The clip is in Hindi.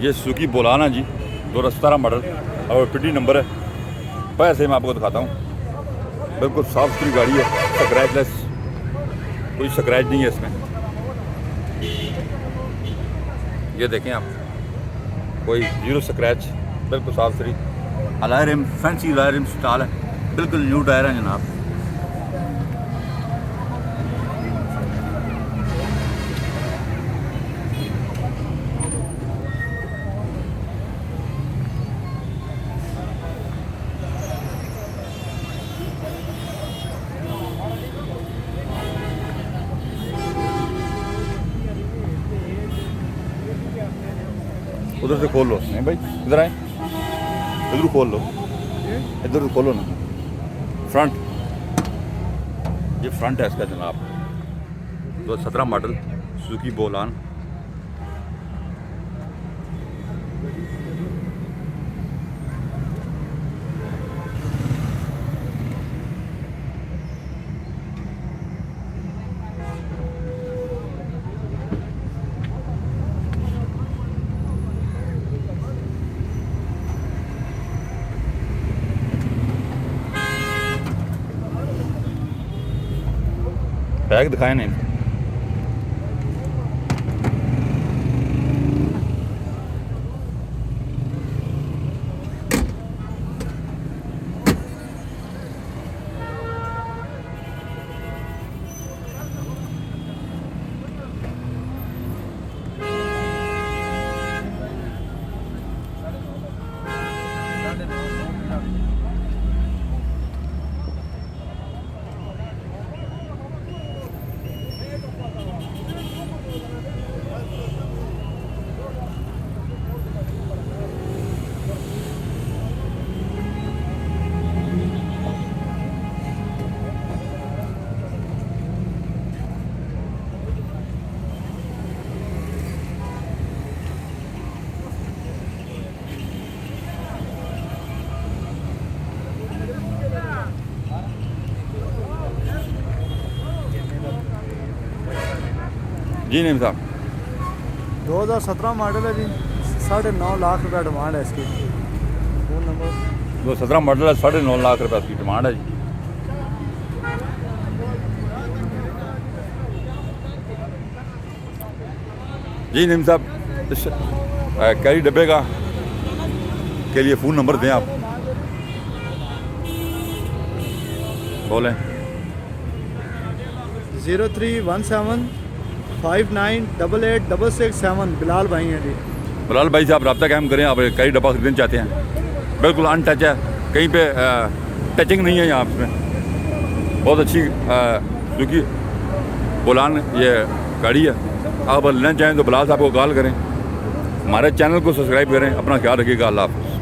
ये सुजुकी बोलान है जी, 2017 मॉडल और पिटी नंबर है। पैसे मैं आपको दिखाता हूँ, बिल्कुल साफ़ सुथरी गाड़ी है, स्क्रैचलेस, कोई स्क्रैच नहीं है इसमें। ये देखें आप, कोई जीरो स्क्रैच, बिल्कुल साफ़ सुथरी। Alloy rim, fancy alloy rim style है, बिल्कुल न्यू टायर है जनाब। उधर से खोल लो, नहीं भाई इधर आए, इधर खोल लो, इधर खोलो ना। फ्रंट, ये फ्रंट है इसका जनाब, 2017 मॉडल सुजुकी बोलान। बैग दिखाए नहीं। जी नहीं साहब, 2017 मॉडल है जी, 9.5 लाख रुपया डिमांड है इसकी। फ़ोन नंबर 2017 मॉडल है, 9.5 लाख रुपये इसकी डिमांड है जी। जी नीम साहब, इस कैरी डब्बे का के लिए फ़ोन नंबर दें आप, बोलें। 031759886667। बिलाल भाई हैं जी। बिलाल भाई से आप रब्ता कायम करें, आप कैरी डब्बा खरीदना चाहते हैं, बिल्कुल अनटच है, कहीं पे टचिंग नहीं है यहाँ पे। बहुत अच्छी क्योंकि बोलान ये गाड़ी है। आप लेना चाहें तो बिलाल साहब को कॉल करें, हमारे चैनल को सब्सक्राइब करें। अपना ख्याल रखिएगा। अल्लाह हाफ़िज़।